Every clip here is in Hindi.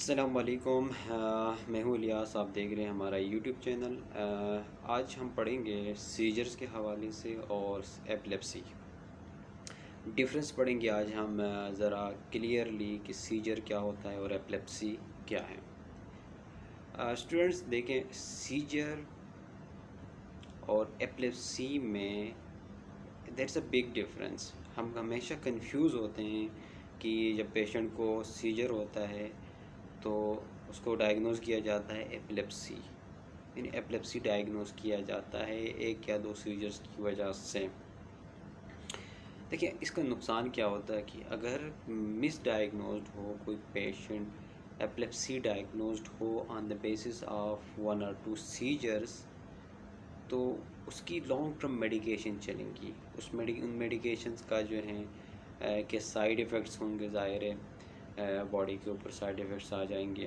अस्सलाम वालेकुम। मैं हूँ इलियास, आप देख रहे हैं हमारा यूट्यूब चैनल। आज हम पढ़ेंगे सीजर्स के हवाले से और एपिलेप्सी। डिफरेंस पढ़ेंगे आज हम ज़रा क्लियरली कि सीजर क्या होता है और एपिलेप्सी क्या है। स्टूडेंट्स देखें, सीजर और एपिलेप्सी में देयर अ बिग डिफरेंस। हम हमेशा कंफ्यूज होते हैं कि जब पेशेंट को सीजर होता है तो उसको डायग्नोज किया जाता है एपिलेप्सी, यानी एपिलेप्सी डायग्नोज किया जाता है एक या दो सीजर्स की वजह से। देखिए, इसका नुकसान क्या होता है कि अगर मिस डायग्नोज्ड हो कोई पेशेंट, एपिलेप्सी डायग्नोज्ड हो on the basis of one और टू सीजर्स, तो उसकी लॉन्ग टर्म मेडिकेशन चलेंगी। उन मेडिकेशंस का जो है कि साइड इफ़ेक्ट्स होंगे, ज़ाहिर है बॉडी के ऊपर साइड इफ़ेक्ट्स आ जाएंगे।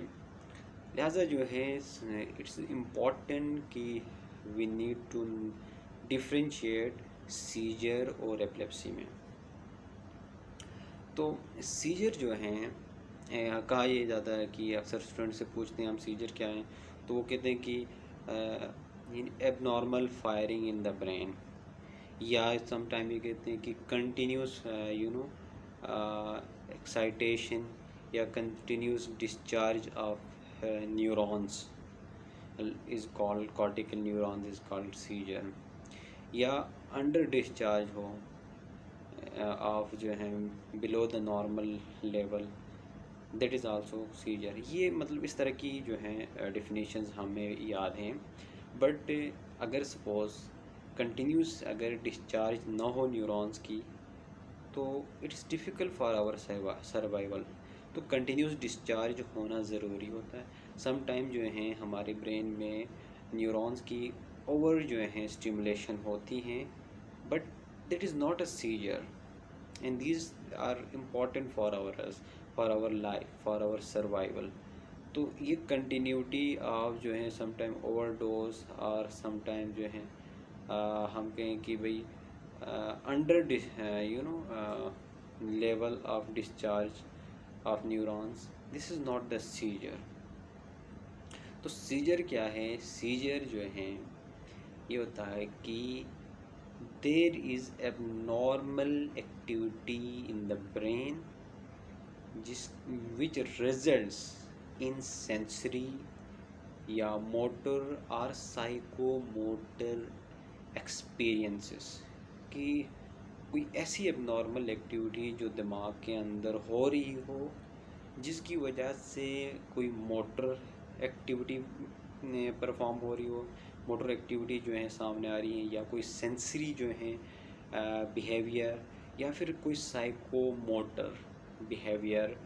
लिहाजा जो है इट्स इम्पॉर्टेंट कि we need to differentiate seizure और एपिलेप्सी में। तो सीजर जो हैं, कहा यह जाता है कि अक्सर स्टूडेंट से पूछते हैं हम सीजर क्या हैं, तो वो कहते हैं कि abnormal firing in the brain, या समटाइम ये कहते हैं कि कंटिन्यूस एक्साइटेशन या continuous discharge of neurons is called cortical neurons is called seizure, या अंडर डिस्चार्ज हो ऑफ जो है below the normal level, that is also seizure. ये मतलब इस तरह की जो हैं डेफिनेशंस हमें याद हैं। बट अगर सपोज़ कंटिन्यूस अगर डिस्चार्ज ना हो न्यूरॉन्स की, तो it's difficult for our survival. तो कंटिन्यूस डिस्चार्ज होना ज़रूरी होता है। सम टाइम जो है हमारे ब्रेन में न्यूरॉन्स की ओवर जो है स्टिमुलेशन होती हैं, but that is not a seizure, and these are important for our life, for our survival. तो ये कंटिन्यूटी ऑफ जो है समटाइम ओवरडोज और समटाइम जो है हम कहें कि भाई under level of discharge of neurons, this is not the seizure. तो सीजर क्या है? सीजर जो है ये होता है कि there is abnormal activity in the brain which results in sensory या motor और psychomotor experiences, कि कोई ऐसी abnormal activity जो दिमाग के अंदर हो रही हो जिसकी वजह से कोई मोटर एक्टिविटी परफॉर्म हो रही हो, मोटर एक्टिविटी जो है सामने आ रही है, या कोई सेंसरी जो है बिहेवियर, या फिर कोई साइको मोटर बिहेवियर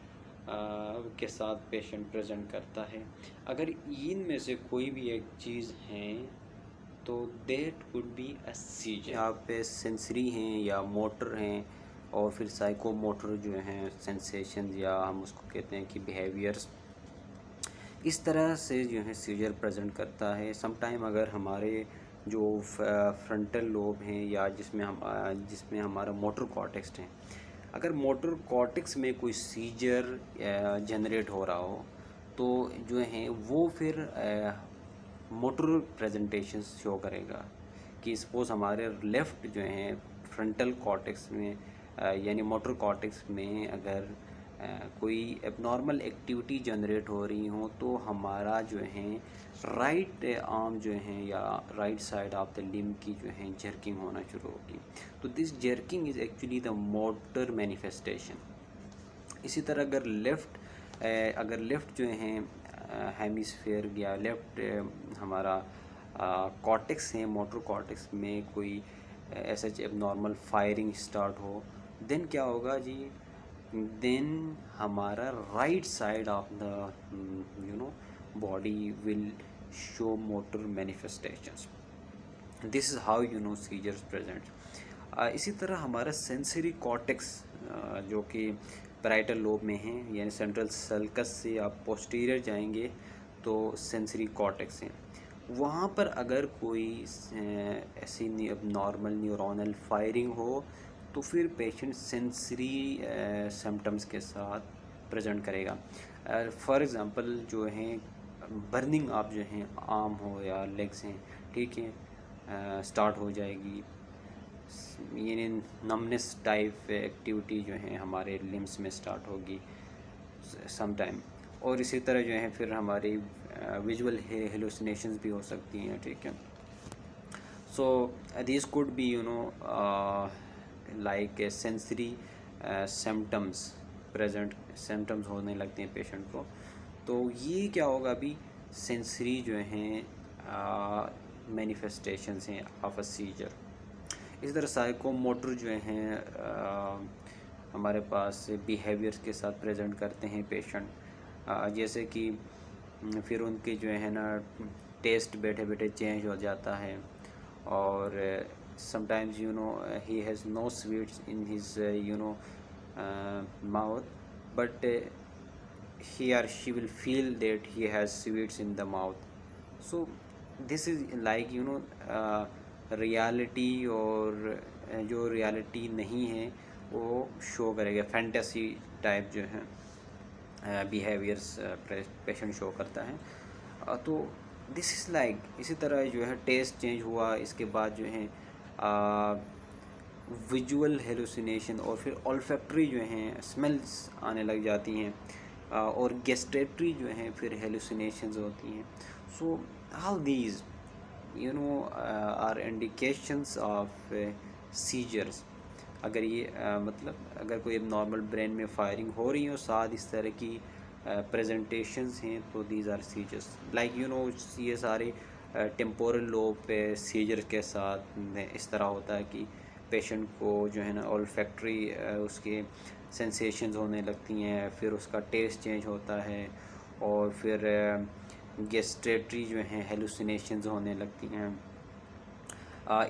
के साथ पेशेंट प्रेजेंट करता है। अगर इनमें से कोई भी एक चीज़ है तो that would be a seizure. यहाँ पे सेंसरी हैं या मोटर हैं, और फिर साइको मोटर जो हैं सेंसेशन, या हम उसको कहते हैं कि बिहेवियर्स, इस तरह से जो है सीजर प्रेजेंट करता है। समटाइम अगर हमारे जो फ्रंटल लोब हैं या जिसमें हमारा मोटर कॉर्टेक्स है, अगर मोटर कॉर्टेक्स में कोई सीजर जनरेट हो रहा हो, तो जो है वो फिर मोटर प्रेजेंटेशन शो करेगा। कि सपोज़ हमारे लेफ़्ट जो है फ्रंटल कॉर्टेक्स में यानी मोटर कॉर्टेक्स में अगर कोई एबनॉर्मल एक्टिविटी जनरेट हो रही हो, तो हमारा जो है राइट आर्म जो है या right side of the limb की जो है जर्किंग होना शुरू होगी। तो this jerking is actually the motor manifestation. इसी तरह अगर लेफ़्ट जो है हेमिस्फेयर या लेफ़्ट हमारा कॉर्टेक्स है, मोटर कॉर्टेक्स में कोई ऐसा एबनॉर्मल फायरिंग स्टार्ट हो, देन क्या होगा जी? देन हमारा right side of the body will show motor manifestations. This is how seizures present. इसी तरह हमारा सेंसरी कॉर्टेक्स जो कि पैराइटल लोब में है, यानी सेंट्रल सल्कस से आप पोस्टीरियर जाएंगे तो सेंसरी कॉर्टेक्स हैं। वहाँ पर अगर कोई ऐसी नॉर्मल न्यूरोनल फायरिंग हो, तो फिर पेशेंट सेंसरी सिम्टम्स के साथ प्रेजेंट करेगा। फॉर एग्ज़ाम्पल जो है बर्निंग आप जो हैं आर्म हो या लेग्स हैं, ठीक है, स्टार्ट हो जाएगी। यानी नमनेस टाइप एक्टिविटी जो है हमारे लिम्स में स्टार्ट होगी सम टाइम। और इसी तरह जो है फिर हमारी विजुअल हेलुसिनेशंस भी हो सकती हैं, ठीक है। So this could be like sensory symptoms, present symptoms होने लगते हैं पेशेंट को। तो ये क्या होगा, अभी सेंसरी जो हैं मैनिफेस्टेशंस हैं ऑफ अ सीजर। इस तरह साइकोमोटर जो हैं हमारे पास बिहेवियर्स के साथ प्रेजेंट करते हैं पेशेंट, जैसे कि फिर उनके जो है ना टेस्ट बैठे बैठे चेंज हो जाता है, और sometimes he has no sweets in his mouth, but he or she will feel that he has sweets in the mouth. So this is like reality, और जो रियलिटी नहीं है वो शो करेगा, फैंटेसी टाइप जो है बिहेवियर्स पेशेंट शो करता है। तो दिस इज़ लाइक इसी तरह जो है टेस्ट चेंज हुआ, इसके बाद जो है विजुअल हेलुसिनेशन, और फिर ऑल्फैक्टरी जो हैं स्मेल्स आने लग जाती हैं, और गेस्टेटरी जो हैं फिर हेलुसिनेशंस होती हैं। So all these are indications of seizures. अगर ये मतलब अगर कोई नॉर्मल ब्रेन में फायरिंग हो रही हो साथ इस तरह की प्रेजेंटेशंस हैं, तो दीज आर सीजर्स। लाइक ये सारे टेम्पोरल लोब पे सीजर के साथ इस तरह होता है कि पेशेंट को जो है ना ऑल्फैक्टरी उसके सेंसेशंस होने लगती हैं, फिर उसका टेस्ट चेंज होता है, और फिर गेस्ट्रेटरी जो हैं हेलुसिनेशंस होने लगती हैं।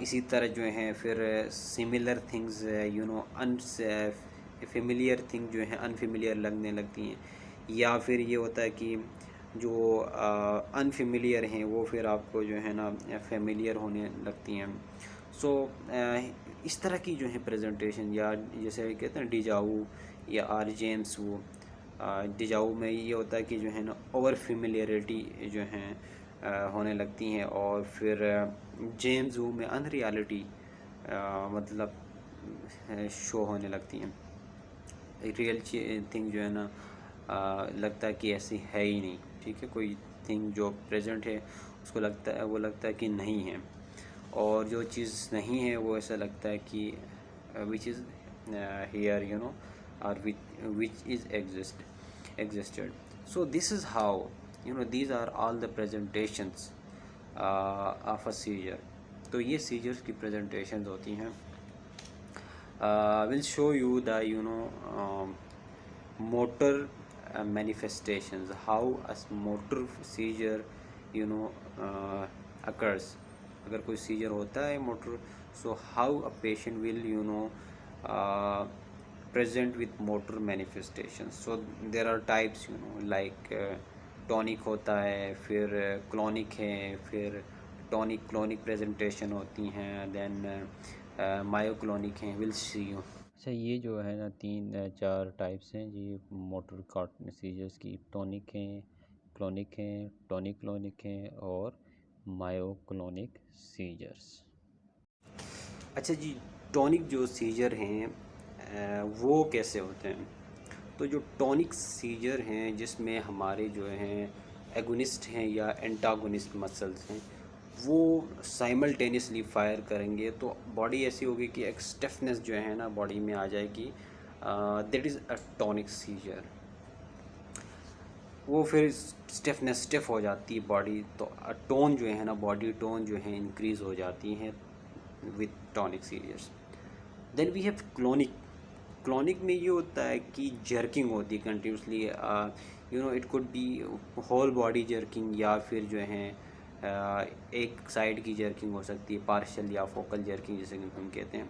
इसी तरह जो हैं फिर सिमिलर थिंग्स फेमिलियर थिंग जो हैं अनफेमिलियर लगने लगती हैं, या फिर ये होता है कि जो अनफेमिलियर हैं वो फिर आपको जो है ना फेमिलियर होने लगती हैं। सो इस तरह की जो है प्रेजेंटेशन, या जैसे कहते हैं डिजाऊ या आर जेम्स, वो डिजाऊ में ये होता है कि जो है ना ओवर फेमिलियरिटी जो हैं होने लगती हैं, और फिर जेम्स वो में अनरियलिटी मतलब शो होने लगती हैं। रियल थिंग जो है ना लगता है कि ऐसी है ही नहीं, ठीक है। कोई थिंग जो प्रेजेंट है उसको लगता है कि नहीं है, और जो चीज़ नहीं है वो ऐसा लगता है कि विच इज़ हियर और which is existed. So this is how these are all the presentations of a seizure. तो ये seizures की presentations होती हैं। Will show you the motor manifestations, how a motor seizure occurs. अगर कोई seizure होता है motor, so how a patient will present with motor manifestations. So there are types like tonic होता है, फिर क्लोनिक है, फिर टॉनिक क्लोनिक प्रेजेंटेशन होती हैं, देन मायोक्लोनिक हैं। Will see you. अच्छा, ये जो है ना 3-4 टाइप्स हैं जी मोटर कॉर्न सीजर्स की। टॉनिक हैं, क्लोनिक हैं, टॉनिक क्लोनिक हैं, और मायोक्लोनिक सीजर्स। अच्छा जी, टॉनिक जो सीजर हैं वो कैसे होते हैं? तो जो टॉनिक सीजर हैं जिसमें हमारे जो हैं एगोनिस्ट हैं या एंटागोनिस्ट मसल्स हैं वो साइमल्टेनियसली फायर करेंगे, तो बॉडी ऐसी होगी कि एक स्टिफनेस जो है ना बॉडी में आ जाएगी, that is a tonic seizure. वो फिर स्टिफ हो जाती है बॉडी, तो टोन जो है ना बॉडी टोन जो है इंक्रीज़ हो जाती है with tonic seizures. Then we have clonic. Clonic में ये होता है कि जर्किंग होती है continuously, it could be whole body jerking, या फिर जो है एक साइड की जर्किंग हो सकती है, पार्शियल या फोकल जर्किंग जैसे कि हम कहते हैं।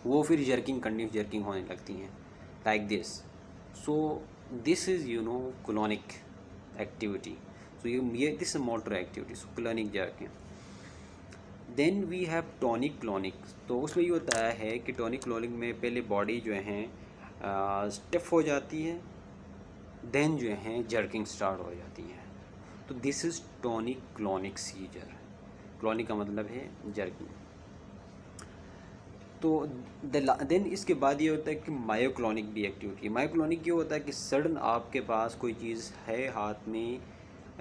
वो फिर जर्किंग कंटिन्यूस जर्किंग होने लगती हैं like this. So this is clonic activity. So ये this motor activity, so clonic jerking. Then we have tonic clonic. तो उसमें ये होता है कि टॉनिक क्लोनिक में पहले बॉडी जो है स्टिफ हो जाती है, देन जो है जर्किंग स्टार्ट हो जाती है। तो this is tonic clonic seizure. Clonic का मतलब है जर्किंग। तो देन इसके बाद ये होता है कि मायोक्लॉनिक भी एक्टिविटी। मायोक्लॉनिक ये होता है कि सडन आपके पास कोई चीज़ है हाथ में,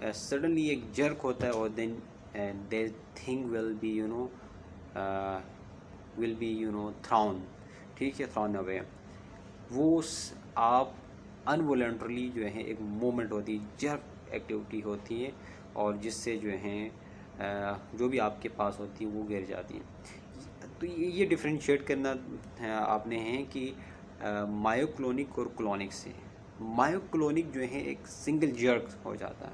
सडनली एक जर्क होता है और then the thing will be thrown, ठीक है, थ्राउन अवे। आप अनवॉलेंटरली जो है एक मोमेंट होती है, जर्क एक्टिविटी होती है, और जिससे जो है जो भी आपके पास होती है वो गिर जाती है। तो ये डिफ्रेंशिएट करना आपने है कि मायोक्लोनिक और क्लोनिक से। मायोक्लोनिक जो है एक सिंगल जर्क हो जाता है,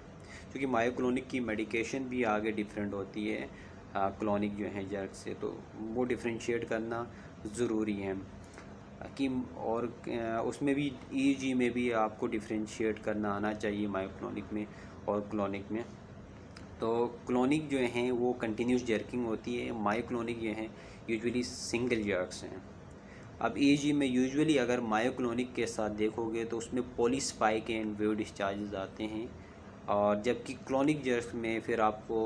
क्योंकि मायोक्लोनिक की मेडिकेशन भी आगे डिफरेंट होती है क्लोनिक जो है जर्क से, तो वो डिफ्रेंशिएट करना ज़रूरी है कि। और उसमें भी ईजी में भी आपको डिफ्रेंशिएट करना आना चाहिए मायोक्लोनिक में और क्लोनिक में। तो क्लोनिक जो हैं वो कंटिन्यूस जर्किंग होती है, मायोक्लोनिक जो हैं यूजुअली सिंगल जर्क्स हैं। अब ईजी में यूजुअली अगर मायोक्लोनिक के साथ देखोगे तो उसमें पॉलीस्पाइक एंड वेव डिस्चार्जेस आते हैं, और जबकि क्लोनिक जर्क्स में फिर आपको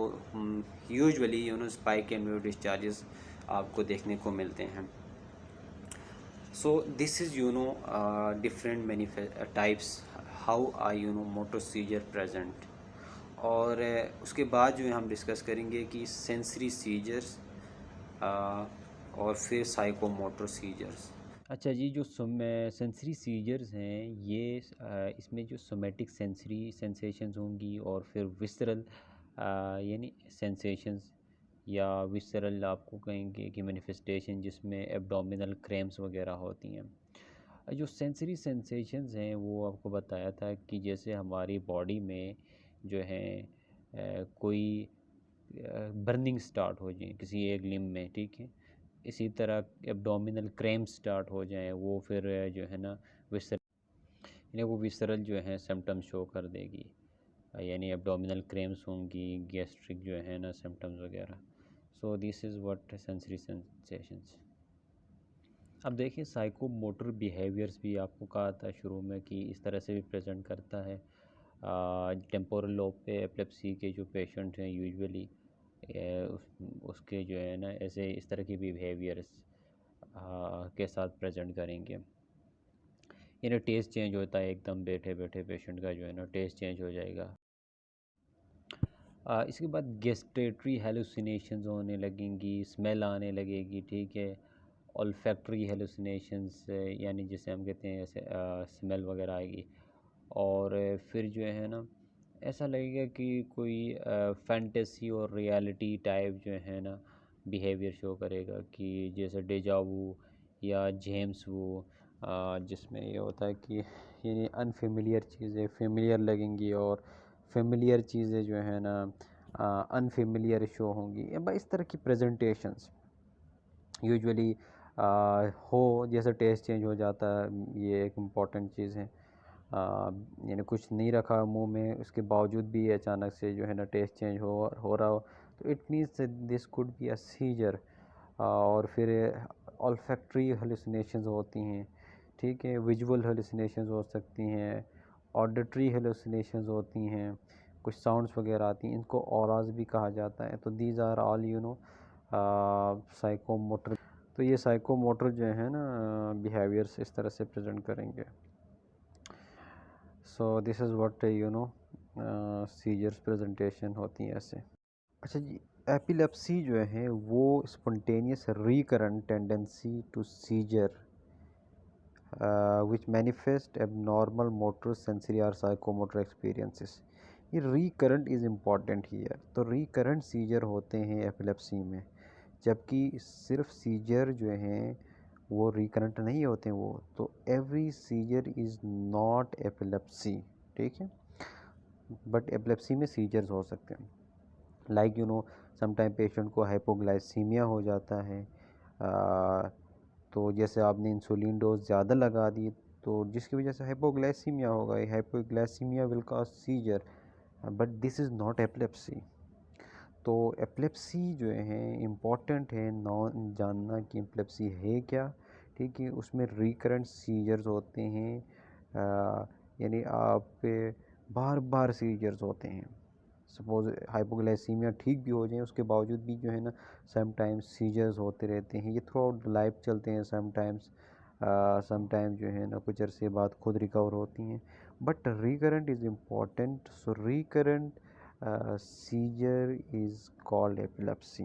usually spike and wave discharges आपको देखने को मिलते हैं। So this is different types how are motor seizure present। और उसके बाद जो है हम डिस्कस करेंगे कि सेंसरी सीजर्स और फिर साइकोमोटर सीजर्स। अच्छा जी, जो सेंसरी सीजर्स हैं ये इसमें जो सोमेटिक सेंसरी सेंसेशंस होंगी और फिर विसरल यानी सेंसेशंस या विसरल आपको कहेंगे कि मैनिफेस्टेशन, जिसमें एब्डोमिनल क्रैम्प्स वगैरह होती हैं। जो सेंसरी सेंसेशंस हैं वो आपको बताया था कि जैसे हमारी बॉडी में जो है कोई बर्निंग स्टार्ट हो जाए किसी एक लिम्ब में, ठीक है, इसी तरह एब्डोमिनल क्रैम्प स्टार्ट हो जाएं, वो फिर जो है ना विसरल, यानी वो विसरल जो है सिम्टम्स शो कर देगी, यानी एब्डोमिनल क्रैम्प्स होंगी, गैस्ट्रिक जो है ना सिम्टम्स वगैरह। सो this is what sensory sensations. अब देखिए साइकोमोटर बिहेवियर्स भी आपको कहा था शुरू में कि इस तरह से भी प्रेजेंट करता है। टेम्पोरल लोब पे एपिलेप्सी के जो पेशेंट हैं यूजुअली उसके जो है ना ऐसे इस तरह की बिहेवियर्स के साथ प्रेजेंट करेंगे। यानी टेस्ट चेंज होता है, एकदम बैठे बैठे पेशेंट का जो है ना टेस्ट चेंज हो जाएगा। इसके बाद गेस्टेटरी हेलुसिनेशंस होने लगेंगी, स्मेल आने लगेगी, ठीक है, ऑल्फैक्टरी हेलुसिनेशंस यानी जिसे हम कहते हैं ऐसे स्मेल वगैरह आएगी। और फिर जो है ना ऐसा लगेगा कि कोई फैंटेसी और रियलिटी टाइप जो है ना बिहेवियर शो करेगा, कि जैसे डेजावू या जेम्स वो, जिसमें ये होता है कि ये अनफेमिलियर चीज़ें फेमिलियर लगेंगी और फेमिलियर चीज़ें जो है ना अनफेमिलियर शो होंगी। इस तरह की प्रेजेंटेशंस यूजुअली हो, जैसे टेस्ट चेंज हो जाता है, ये एक इम्पॉर्टेंट चीज़ है। यानी कुछ नहीं रखा मुंह में, उसके बावजूद भी अचानक से जो है ना टेस्ट चेंज हो रहा हो, तो it means this could be a scissor. और फिर ऑल्फैक्टरी हेलुसिनेशंस होती हैं, ठीक है, विजुअल हेलुसिनेशंस हो सकती हैं, ऑडिटरी हेलुसिनेशंस होती हैं, कुछ साउंड्स वगैरह आती हैं, इनको ऑराज भी कहा जाता है। तो दीज आर ऑल साइकोमोटर। तो ये साइकोमोटर जो है ना बिहेवियर्स इस तरह से प्रेजेंट करेंगे। So this is what seizures presentation होती हैं ऐसे। अच्छा जी, एपिलेप्सी जो है वो spontaneous recurrent tendency to seizure which manifest abnormal motor sensory or psychomotor experiences। ये रिकरेंट इज़ इम्पॉर्टेंट हियर। तो रिकरेंट सीजर होते हैं एपिलेप्सी में, जबकि सिर्फ सीजर जो हैं वो रिकरेंट नहीं होते हैं। वो तो every seizure is not epilepsy, ठीक है, बट एपिलेप्सी में सीजर्स हो सकते हैं। लाइक समटाइम पेशेंट को हाइपोग्लाइसीमिया हो जाता है, तो जैसे आपने इंसुलिन डोज ज़्यादा लगा दी, तो जिसकी वजह से हाइपोग्लाइसीमिया होगा। Hypoglycaemia will cause seizure, but this is not epilepsy. तो एपिलेप्सी जो है इम्पॉर्टेंट है जानना कि एपिलेप्सी है क्या, ठीक है। उसमें रिकरेंट सीजर्स होते हैं, यानी आप पे बार बार सीजर्स होते हैं। सपोज़ हाइपोग्लाइसीमिया ठीक भी हो जाए, उसके बावजूद भी जो है ना समटाइम्स सीजर्स होते रहते हैं। ये थ्रू आउट लाइफ चलते हैं। समटाइम्स जो है ना कुछ अरसे बाद खुद रिकवर होती हैं। But recurrent is important. So recurrent seizure is called epilepsy.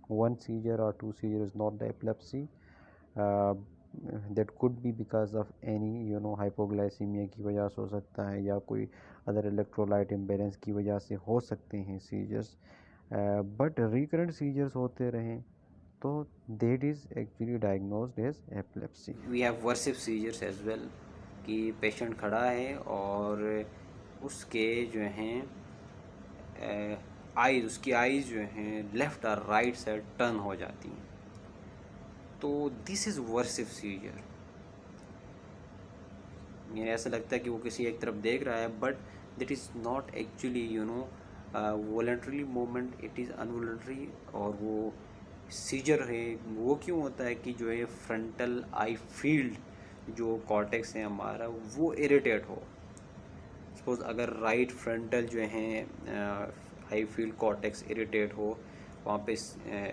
One seizure or two seizure is not the epilepsy. uh, that could be because of any hypoglycemia की वजह से हो सकता है, या कोई अदर इलेक्ट्रोलाइट इम्बेलेंस की वजह से हो सकते हैं सीजर्स। बट रिकरेंट सीजर्स होते रहें तो that is actually diagnosed as epilepsy. We have versive seizures as well, कि पेशेंट खड़ा है और उसके जो हैं आईज, उसकी आईज जो हैं लेफ़्ट और राइट साइड टर्न हो जाती हैं, तो दिस इज़ वर्सिव सीजर। मुझे ऐसा लगता है कि वो किसी एक तरफ देख रहा है, but that is not actually voluntary movement, it is involuntary. और वो सीजर है वो क्यों होता है कि जो है फ्रंटल आई फील्ड जो कॉर्टेक्स है हमारा वो इरिटेट हो। सपोज अगर राइट फ्रंटल जो है आई फील्ड कॉर्टेक्स इरिटेट हो, वहाँ पे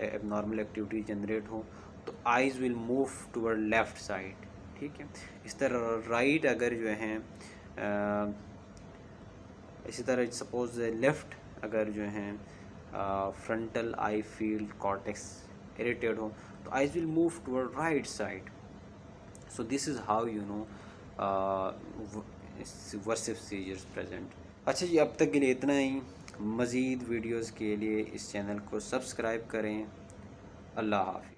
एबनॉर्मल एक्टिविटी जनरेट हो, तो eyes will move toward left side. ठीक है, इस तरह राइट अगर जो है इसी तरह सपोज लेफ़्ट अगर जो है frontal eye field cortex irritate हो, तो eyes will move toward right side. So this is how versive seizures present. अच्छा जी, अब तक के लिए इतना ही। मज़ीद वीडियोस के लिए इस चैनल को सब्सक्राइब करें। अल्लाह हाफ़िज़।